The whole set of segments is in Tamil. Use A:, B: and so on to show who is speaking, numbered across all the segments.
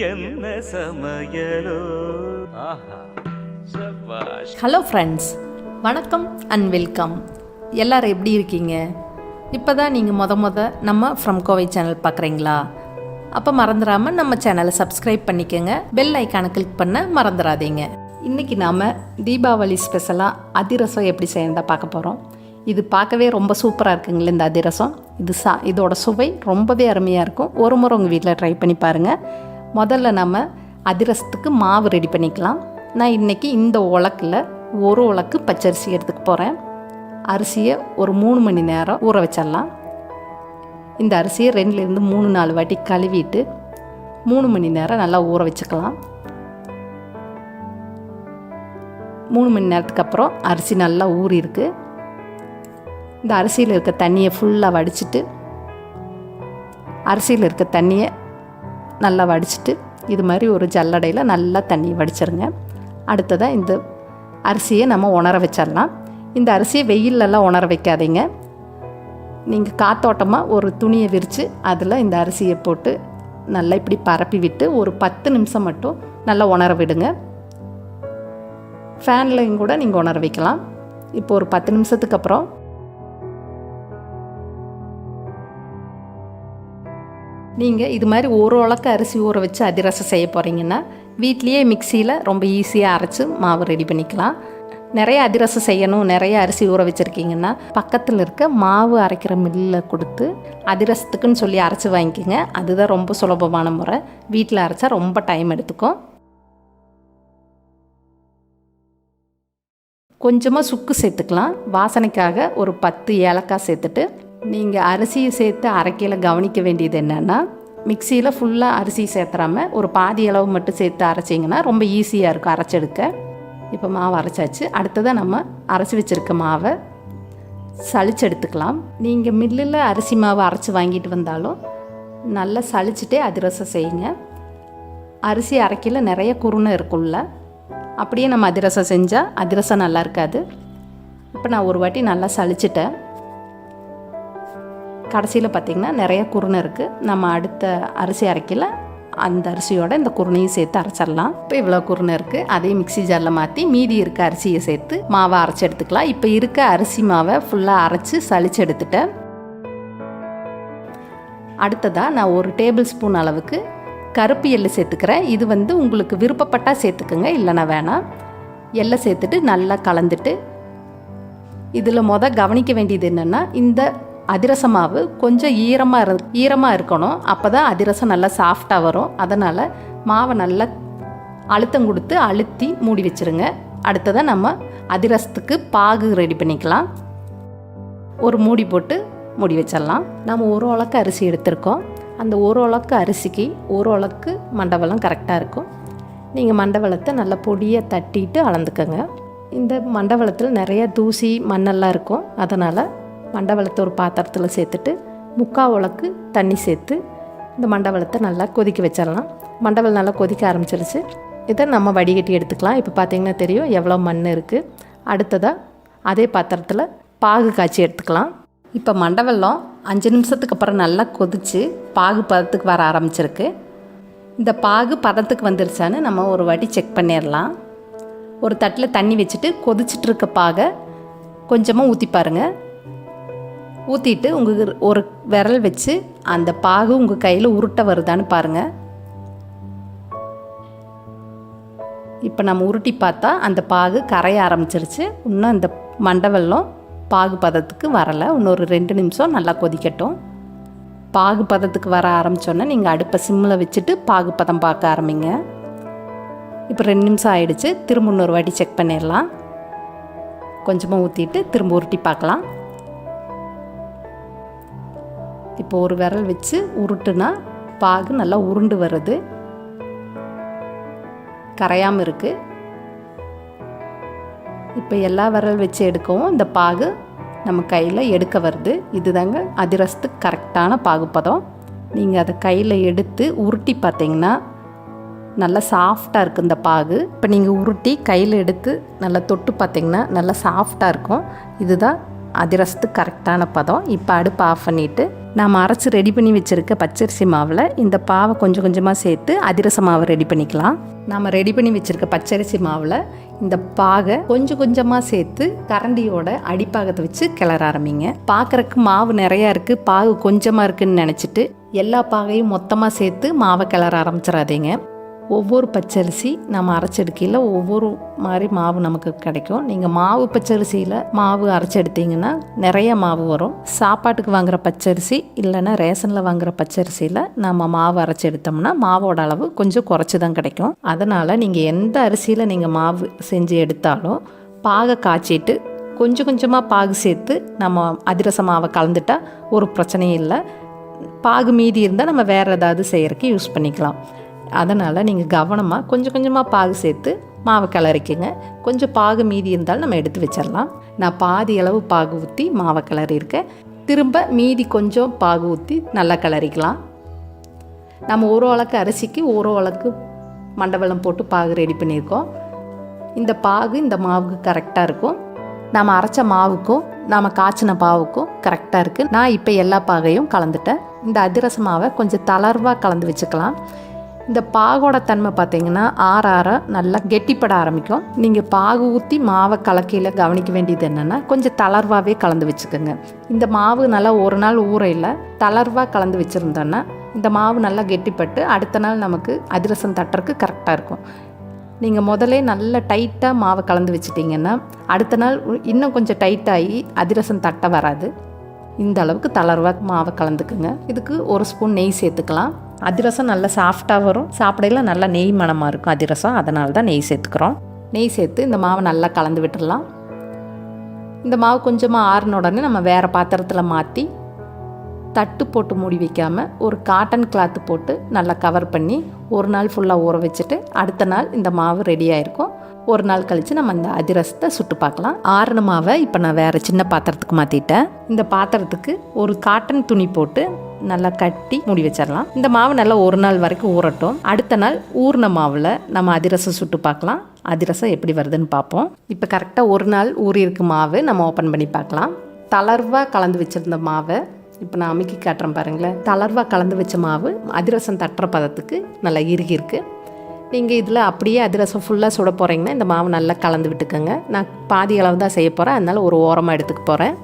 A: என்ன சமையலோ.
B: ஹலோ ஃப்ரெண்ட்ஸ், வணக்கம் அண்ட் வெல்கம். எல்லோரும் எப்படி இருக்கீங்க? இப்போ தான் நீங்கள் நம்ம ஃப்ரம் கோவை சேனல் பார்க்குறீங்களா? அப்போ மறந்துடாமல் நம்ம சேனலை சப்ஸ்கிரைப் பண்ணிக்கோங்க, பெல் ஐக்கானை கிளிக் பண்ண மறந்துடாதீங்க. இன்றைக்கி நாம் தீபாவளி ஸ்பெஷலாக அதிரசம் எப்படி செய்யறதா பார்க்க போகிறோம். இது பார்க்கவே ரொம்ப சூப்பராக இருக்குங்களே இந்த அதிரசம். இதோட சுவை ரொம்பவே அருமையாக இருக்கும். ஒரு முறை உங்கள் வீட்டில் ட்ரை பண்ணி பாருங்கள். முதல்ல நம்ம அதிரசத்துக்கு மாவு ரெடி பண்ணிக்கலாம். நான் இன்றைக்கி இந்த உலக்கில் ஒரு உலக்கு பச்சரிசி எடுத்துக்க போகிறேன். அரிசியை ஒரு 3 மணி நேரம் ஊற வச்சிடலாம். இந்த அரிசியை 2-3 வாட்டி கழுவிட்டு 3 மணி நேரம் நல்லா ஊற வச்சுக்கலாம். 3 மணி நேரத்துக்கு அப்புறம் அரிசி நல்லா ஊறிருக்கு. இந்த அரிசியில் இருக்க தண்ணியை ஃபுல்லாக வடிச்சிட்டு இது மாதிரி ஒரு ஜல்லடையில் நல்லா தண்ணியை வடிச்சிருங்க. அடுத்ததாக இந்த அரிசியை நம்ம உணர வச்சிடலாம். இந்த அரிசியை வெயிலெல்லாம் உணர வைக்காதீங்க. நீங்கள் காத்தோட்டமாக ஒரு துணியை விரித்து அதில் இந்த அரிசியை போட்டு நல்லா இப்படி பரப்பி விட்டு ஒரு 10 நிமிஷம் மட்டும் நல்லா உணர விடுங்க. ஃபேன்லையும் கூட நீங்கள் உணர வைக்கலாம். இப்போ ஒரு 10 நிமிஷத்துக்கு அப்புறம் நீங்கள் இது மாதிரி ஒரு உலக்கு அரிசி ஊற வச்சு அதிரசம் செய்ய போகிறீங்கன்னா வீட்லேயே மிக்சியில் ரொம்ப ஈஸியாக அரைச்சி மாவு ரெடி பண்ணிக்கலாம். நிறைய அதிரசம் செய்யணும், நிறைய அரிசி ஊற வச்சுருக்கீங்கன்னா பக்கத்தில் இருக்க மாவு அரைக்கிற மில்லில் கொடுத்து அதிரசத்துக்குன்னு சொல்லி அரைச்சி வாங்கிக்கோங்க. அதுதான் ரொம்ப சுலபமான முறை. வீட்டில் அரைச்சா ரொம்ப டைம் எடுத்துக்கும். கொஞ்சமாக சுக்கு சேர்த்துக்கலாம். வாசனைக்காக ஒரு 10 ஏலக்காய் சேர்த்துட்டு நீங்கள் அரிசியை சேர்த்து அரைக்கையில் கவனிக்க வேண்டியது என்னென்னா, மிக்சியில் ஃபுல்லாக அரிசி சேர்த்துறாம ஒரு பாதி அளவு மட்டும் சேர்த்து அரைச்சிங்கன்னா ரொம்ப ஈஸியாக இருக்கும் அரைச்செடுக்க. இப்போ மாவு அரைச்சாச்சு. அடுத்ததாக நம்ம அரைச்சி வச்சுருக்க மாவை சளிச்சு எடுத்துக்கலாம். நீங்கள் மில்லில் அரிசி மாவு அரைச்சி வாங்கிட்டு வந்தாலும் நல்லா சளிச்சுட்டே அதிரசம் செய்யுங்க. அரிசி அரைக்கையில் நிறைய குருணை இருக்கும்ல, அப்படியே நம்ம அதிரசம் செஞ்சால் அதிரசம் நல்லா இருக்காது. இப்போ நான் ஒரு வாட்டி நல்லா சளிச்சிட்டேன். கடைசியில் பார்த்திங்கன்னா நிறைய குருணை இருக்குது. நம்ம அடுத்த அரிசி அரைக்கல அந்த அரிசியோட இந்த குருணையும் சேர்த்து அரைச்சிடலாம். இப்போ இவ்வளோ குருணை இருக்குது, அதையும் மிக்ஸி ஜாரில் மாற்றி மீதி இருக்க அரிசியை சேர்த்து மாவை அரைச்சி எடுத்துக்கலாம். இப்போ இருக்க அரிசி மாவை ஃபுல்லாக அரைச்சி சளிச்சு எடுத்துட்டேன். அடுத்ததாக நான் ஒரு டேபிள் ஸ்பூன் அளவுக்கு கருப்பு எள்ளு சேர்த்துக்கிறேன். இது உங்களுக்கு விருப்பப்பட்டால் சேர்த்துக்குங்க, இல்லைனா வேணாம். எள்ளை சேர்த்துட்டு நல்லா கலந்துட்டு இதில் கவனிக்க வேண்டியது என்னென்னா, இந்த அதிரச மாவு கொஞ்சம் ஈரமாக இருக்கணும். அப்போ தான் அதிரசம் நல்லா சாஃப்டாக வரும். அதனால் மாவை நல்லா அழுத்தம் கொடுத்து அழுத்தி மூடி வச்சுருங்க. அடுத்ததாக நம்ம அதிரசத்துக்கு பாகு ரெடி பண்ணிக்கலாம். ஒரு மூடி போட்டு மூடி வச்சிடலாம். நம்ம ஒரு உலக்கு அரிசி எடுத்திருக்கோம். அந்த ஒரு உலக்கு அரிசிக்கு ஒரு உலக்கு மண்டவெல்லம் கரெக்டாக இருக்கும். நீங்கள் மண்டவெல்லத்தை நல்லா பொடியாக தட்டிட்டு அளந்துக்கங்க. இந்த மண்டவெல்லத்தில் நிறைய தூசி மண்ணெல்லாம் இருக்கும். அதனால் மண்டவெல்லத்தை ஒரு பாத்திரத்தில் சேர்த்துட்டு 3/4 உலக்கு தண்ணி சேர்த்து இந்த மண்டவெல்லத்தை நல்லா கொதிக்க வச்சிடலாம். மண்டவெல்லம் நல்லா கொதிக்க ஆரம்பிச்சிருச்சு. இதை நம்ம வடிகட்டி எடுத்துக்கலாம். இப்போ பார்த்திங்கன்னா தெரியும் எவ்வளோ மண் இருக்குது. அடுத்ததாக அதே பாத்திரத்தில் பாகு காய்ச்சி எடுத்துக்கலாம். இப்போ மண்டவெல்லம் 5 நிமிஷத்துக்கு அப்புறம் நல்லா கொதித்து பாகு பதத்துக்கு வர ஆரம்பிச்சிருக்கு. இந்த பாகு பதத்துக்கு வந்துருச்சான்னு நம்ம ஒரு வாட்டி செக் பண்ணிடலாம். ஒரு தட்டில் தண்ணி வச்சுட்டு கொதிச்சுட்டு இருக்க பாகை கொஞ்சமாக ஊற்றி பாருங்கள். ஊற்றிட்டு உங்களுக்கு ஒரு விரல் வச்சு அந்த பாகு உங்கள் கையில் உருட்ட வருதான்னு பாருங்கள். இப்போ நம்ம உருட்டி பார்த்தா அந்த பாகு கரைய ஆரம்பிச்சிருச்சு. இன்னும் அந்த மண்டவெல்லம் பாகு பதத்துக்கு வரலை. இன்னொரு 2 நிமிஷம் நல்லா கொதிக்கட்டும். பாகு பதத்துக்கு வர ஆரம்பித்தோன்னே நீங்கள் அடுப்பை சிம்மில் வச்சுட்டு பாகு பதம் பார்க்க ஆரம்பிங்க. இப்போ 2 நிமிஷம் ஆயிடுச்சு. திரும்ப இன்னொரு வாட்டி செக் பண்ணிடலாம். கொஞ்சமாக ஊற்றிட்டு திரும்ப உருட்டி பார்க்கலாம். இப்போ ஒரு விரல் வச்சு உருட்டுனா பாகு நல்லா உருண்டு வருது, கரையாமல் இருக்குது. இப்போ எல்லா விரல் வச்சு எடுக்கவும் இந்த பாகு நம்ம கையில் எடுக்க வருது. இதுதாங்க அதிரசத்துக்கு கரெக்டான பாகுப்பதம். நீங்கள் அதை கையில் எடுத்து உருட்டி பார்த்தீங்கன்னா நல்லா சாஃப்டாக இருக்குது இந்த பாகு. இப்போ நீங்கள் உருட்டி கையில் எடுத்து நல்லா தொட்டு பார்த்தீங்கன்னா நல்லா சாஃப்டாக இருக்கும். இதுதான் அதிரசத்துக்கு கரெக்டான பதம். இப்போ அடுப்பு ஆஃப் பண்ணிவிட்டு நாம் அரைச்சி ரெடி பண்ணி வச்சுருக்க பச்சரிசி மாவில் இந்த பாவை கொஞ்சம் கொஞ்சமாக சேர்த்து அதிரச மாவை ரெடி பண்ணிக்கலாம். நாம் ரெடி பண்ணி வச்சுருக்க பச்சரிசி மாவில் இந்த பாகை கொஞ்சம் கொஞ்சமாக சேர்த்து கரண்டியோட அடிப்பாகத்தை வச்சு கிளற ஆரம்பிங்க. பார்க்குறக்கு மாவு நிறையா இருக்குது, பாகு கொஞ்சமாக இருக்குதுன்னு நினச்சிட்டு எல்லா பாகையும் மொத்தமாக சேர்த்து மாவை கிளற ஆரம்பிச்சிடாதீங்க. ஒவ்வொரு பச்சரிசி நம்ம அரைச்செடுக்கையில் ஒவ்வொரு மாதிரி மாவு நமக்கு கிடைக்கும். நீங்கள் மாவு பச்சரிசியில் மாவு அரைச்செடுத்தீங்கன்னா நிறைய மாவு வரும். சாப்பாட்டுக்கு வாங்குகிற பச்சரிசி இல்லைன்னா ரேஷனில் வாங்குகிற பச்சரிசியில் நம்ம மாவு அரைச்செடுத்தோம்னா மாவோட அளவு கொஞ்சம் குறைச்சி தான் கிடைக்கும். அதனால் நீங்கள் எந்த அரிசியில் நீங்கள் மாவு செஞ்சு எடுத்தாலும் பாகை காய்ச்சிட்டு கொஞ்சம் கொஞ்சமாக பாகு சேர்த்து நம்ம அதிரச மாவை கலந்துட்டால் ஒரு பிரச்சனையும் இல்லை. பாகு மீதி இருந்தால் நம்ம வேறு ஏதாவது செய்கிறதுக்கு யூஸ் பண்ணிக்கலாம். அதனால் நீங்கள் கவனமாக கொஞ்சம் கொஞ்சமாக பாகு சேர்த்து மாவை கிளறிக்குங்க. கொஞ்சம் பாகு மீதி இருந்தாலும் நம்ம எடுத்து வச்சிடலாம். நான் பாதி அளவு பாகு ஊற்றி மாவை கிளறியிருக்கேன். திரும்ப மீதி கொஞ்சம் பாகு ஊற்றி நல்லா கிளறிக்கலாம். நம்ம ஒரு அளவுக்கு அரிசிக்கு ஒரு அளவுக்கு மண்டவெல்லம் போட்டு பாகு ரெடி பண்ணியிருக்கோம். இந்த பாகு இந்த மாவுக்கு கரெக்டாக இருக்கும். நம்ம அரைச்ச மாவுக்கும் நம்ம காய்ச்சின பாவுக்கும் கரெக்டாக இருக்குது. நான் இப்போ எல்லா பாகையும் கலந்துட்டேன். இந்த அதிரச மாவை கொஞ்சம் தளர்வாக கலந்து வச்சுக்கலாம். இந்த பாகோட தன்மை பார்த்திங்கன்னா ஆற நல்லா கெட்டிப்பட ஆரம்பிக்கும். நீங்கள் பாகு ஊற்றி மாவை கலக்கையில் கவனிக்க வேண்டியது என்னென்னா கொஞ்சம் தளர்வாகவே கலந்து வச்சுக்கோங்க. இந்த மாவு நல்லா ஒரு நாள் ஊறையில் தளர்வாக கலந்து வச்சுருந்தோன்னா இந்த மாவு நல்லா கெட்டிப்பட்டு அடுத்த நாள் நமக்கு அதிரசம் தட்டுறதுக்கு கரெக்டாக இருக்கும். நீங்கள் முதலே நல்லா டைட்டாக மாவை கலந்து வச்சிட்டிங்கன்னா அடுத்த நாள் இன்னும் கொஞ்சம் டைட்டாகி அதிரசம் தட்ட வராது. இந்த அளவுக்கு தளர்வாக மாவை கலந்துக்குங்க. இதுக்கு ஒரு ஸ்பூன் நெய் சேர்த்துக்கலாம். அதிரசம் நல்லா சாஃப்டாக வரும். சாப்பிடையில நல்லா நெய் மணமாக இருக்கும் அதிரசம். அதனால தான் நெய் சேர்த்துக்கிறோம். நெய் சேர்த்து இந்த மாவை நல்லா கலந்து விட்டுடலாம். இந்த மாவு கொஞ்சமாக ஆறின உடனே நம்ம வேறு பாத்திரத்தில் மாற்றி தட்டு போட்டு மூடி வைக்காமல் ஒரு காட்டன் கிளாத்து போட்டு நல்லா கவர் பண்ணி ஒரு நாள் ஃபுல்லாக ஊற வச்சுட்டு அடுத்த நாள் இந்த மாவு ரெடியாக இருக்கும். ஒரு நாள் கழித்து நம்ம இந்த அதிரசத்தை சுட்டு பார்க்கலாம். ஆறின மாவை இப்போ நான் வேறு சின்ன பாத்திரத்துக்கு மாற்றிட்டேன். இந்த பாத்திரத்துக்கு ஒரு காட்டன் துணி போட்டு நல்லா கட்டி மூடி வச்சிடலாம். இந்த மாவு நல்லா ஒரு நாள் வரைக்கும் ஊறட்டும். அடுத்த நாள் ஊறின மாவில் நம்ம அதிரசம் சுட்டு பார்க்கலாம். அதிரசம் எப்படி வருதுன்னு பார்ப்போம். இப்போ கரெக்டாக ஒரு நாள் ஊறியிருக்கு மாவு. நம்ம ஓப்பன் பண்ணி பார்க்கலாம். தளர்வாக கலந்து வச்சுருந்த மாவை இப்போ நான் அமுக்கி காட்டுறேன் பாருங்களேன். தளர்வாக கலந்து வச்ச மாவு அதிரசம் தட்டுற பதத்துக்கு நல்லா இறுகியிருக்கு. நீங்கள் இதில் அப்படியே அதிரசம் ஃபுல்லாக சுட போகிறீங்கன்னா இந்த மாவு நல்லா கலந்து விட்டுக்கோங்க. நான் பாதி அளவு தான் செய்ய போகிறேன், அதனால் ஒரு ஓரமாக எடுத்துக்க போகிறேன்.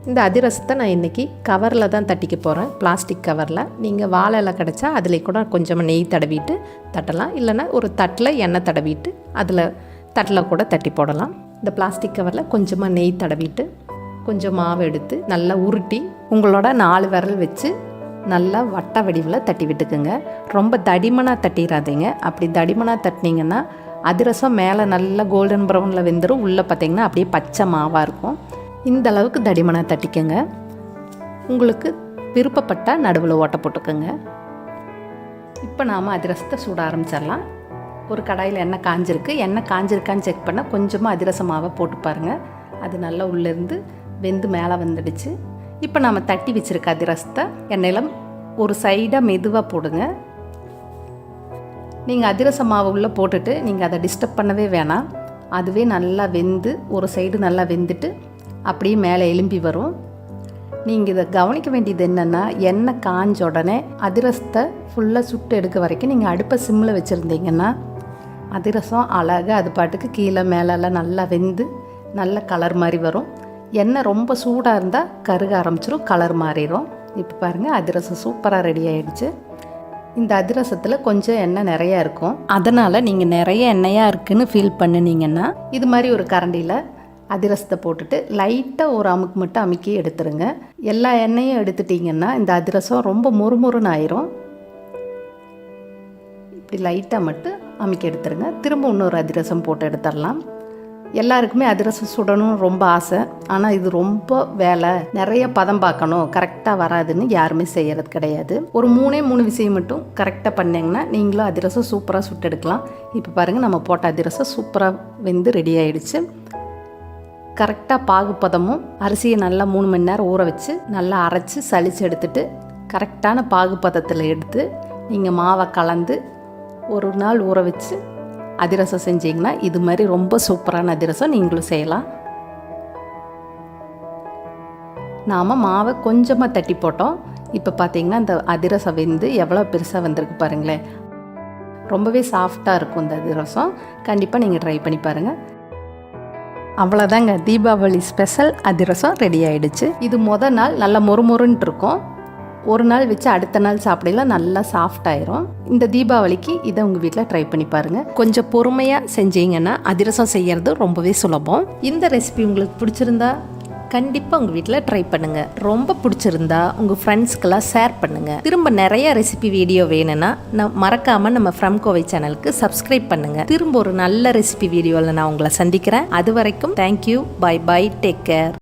B: இந்த அதிரசத்தை நான் இன்றைக்கி கவரில் தான் தட்டிக்க போகிறேன், பிளாஸ்டிக் கவரில். நீங்கள் வாழை இலை கிடச்சா அதில் கூட கொஞ்சமாக நெய் தடவிட்டு தட்டலாம். இல்லைன்னா ஒரு தட்டில் எண்ணெய் தடவிட்டு அதில் தட்டில் கூட தட்டி போடலாம். இந்த பிளாஸ்டிக் கவரில் கொஞ்சமாக நெய் தடவிட்டு கொஞ்சம் மாவு எடுத்து நல்லா உருட்டி உங்களோட 4 விரல் வச்சு நல்லா வட்ட வடிவில் தட்டி விட்டுக்குங்க. ரொம்ப தடிமனாக தட்டிடாதீங்க. அப்படி தடிமனாக தட்டினீங்கன்னா அதிரசம் மேலே நல்லா கோல்டன் ப்ரௌனில் வெந்துடும். உள்ளே பார்த்திங்கன்னா அப்படியே பச்சை மாவாக இருக்கும். இந்த அளவுக்கு தடிமனாக தட்டிக்கங்க. உங்களுக்கு விருப்பப்பட்டால் நடுவில் ஓட்டை போட்டுக்கோங்க. இப்போ நாம் அதிரசத்தை சுட ஆரம்பிச்சிடலாம். ஒரு கடாயில் எண்ணெய் காஞ்சிருக்கு. எண்ணெய் காஞ்சிருக்கான்னு செக் பண்ணால் கொஞ்சமாக அதிரச மாவை போட்டு பாருங்கள். அது நல்லா உள்ளேருந்து வெந்து மேலே வந்துடுச்சு. இப்போ நாம் தட்டி வச்சுருக்க அதிரசத்தை எண்ணெயில் ஒரு சைடாக மெதுவாக போடுங்க. நீங்கள் அதிரச மாவு உள்ளே போட்டுட்டு நீங்கள் அதை டிஸ்டர்ப் பண்ணவே வேணாம். அதுவே நல்லா வெந்து ஒரு சைடு நல்லா வெந்துட்டு அப்படியே மேலே எலும்பி வரும். நீங்கள் இதை கவனிக்க வேண்டியது என்னென்னா எண்ணெய் காஞ்ச உடனே அதிரசத்தை ஃபுல்லாக சுட்டு எடுக்க வரைக்கும் நீங்கள் அடுப்பை சிம்மில் வச்சுருந்தீங்கன்னா அதிரசம் அழகாக அது பாட்டுக்கு கீழே மேலெல்லாம் நல்லா வெந்து நல்ல கலர் மாதிரி வரும். எண்ணெய் ரொம்ப சூடாக இருந்தால் கருக ஆரம்பிச்சிடும், கலர் மாறிடும். இப்போ பாருங்கள் அதிரசம் சூப்பராக ரெடி ஆகிடுச்சு. இந்த அதிரசத்தில் கொஞ்சம் எண்ணெய் நிறையா இருக்கும். அதனால் நீங்கள் நிறைய எண்ணெயாக இருக்குதுன்னு ஃபீல் பண்ணினீங்கன்னா இது மாதிரி ஒரு கரண்டியில் அதிரசத்தை போட்டுட்டு லைட்டாக ஒரு அமுக்கு மட்டும் அமுக்கி எடுத்துருங்க. எல்லா எண்ணெயும் எடுத்துட்டிங்கன்னா இந்த அதிரசம் ரொம்ப முறுமுறுன்னு ஆயிரும். இப்படி லைட்டாக மட்டும் அமுக்கி எடுத்துருங்க. திரும்ப இன்னொரு அதிரசம் போட்டு எடுத்துடலாம். எல்லாருக்குமே அதிரசம் சுடணும் ரொம்ப ஆசை. ஆனால் இது ரொம்ப வேலை, நிறைய பதம் பார்க்கணும், கரெக்டாக வராதுன்னு யாருமே செய்கிறது கிடையாது. ஒரு 3 விஷயம் மட்டும் கரெக்டாக பண்ணிங்கன்னா நீங்களும் அதிரசம் சூப்பராக சுட்டு எடுக்கலாம். இப்போ பாருங்கள் நம்ம போட்ட அதிரசம் சூப்பராக வெந்து ரெடி ஆகிடுச்சு. கரெக்டாக பாகுப்பதமும் அரிசியை நல்லா 3 மணி நேரம் ஊற வச்சு நல்லா அரைச்சி சளிச்சு எடுத்துட்டு கரெக்டான பாகுப்பதத்தில் எடுத்து நீங்கள் மாவை கலந்து ஒரு நாள் ஊற வச்சு அதிரசம் செஞ்சிங்கன்னா இது மாதிரி ரொம்ப சூப்பரான அதிரசம் நீங்களும் செய்யலாம். நாம் மாவை கொஞ்சமாக தட்டி போட்டோம். இப்போ பார்த்தீங்கன்னா இந்த அதிரசம் வெந்து எவ்வளோ பெருசாக வந்திருக்கு பாருங்களேன். ரொம்பவே சாஃப்டாக இருக்கும் இந்த அதிரசம். கண்டிப்பாக நீங்கள் ட்ரை பண்ணி பாருங்கள். அவ்வளோதாங்க, தீபாவளி ஸ்பெஷல் அதிரசம் ரெடி ஆகிடுச்சு. இது மொதல் நாள் நல்லா மொறுமொறுன்ட்டு இருக்கும். ஒரு நாள் வச்சு அடுத்த நாள் சாப்பிடலாம் நல்லா சாஃப்ட் ஆயிரும். இந்த தீபாவளிக்கு இதை உங்கள் வீட்டில் ட்ரை பண்ணி பாருங்கள். கொஞ்சம் பொறுமையாக செஞ்சீங்கன்னா அதிரசம் செய்கிறது ரொம்பவே சுலபம். இந்த ரெசிபி உங்களுக்கு பிடிச்சிருந்தா கண்டிப்பாக உங்கள் வீட்டில் ட்ரை பண்ணுங்கள். ரொம்ப பிடிச்சிருந்தா உங்கள் ஃப்ரெண்ட்ஸ்க்கெல்லாம் ஷேர் பண்ணுங்கள். திரும்ப நிறைய ரெசிபி வீடியோ வேணும்னா மறக்காமல் நம்ம ஃப்ரம் கோவை சேனலுக்கு சப்ஸ்கிரைப் பண்ணுங்கள். திரும்ப ஒரு நல்ல ரெசிபி வீடியோவில் நான் உங்களை சந்திக்கிறேன். அது வரைக்கும் thank you, bye bye, take care.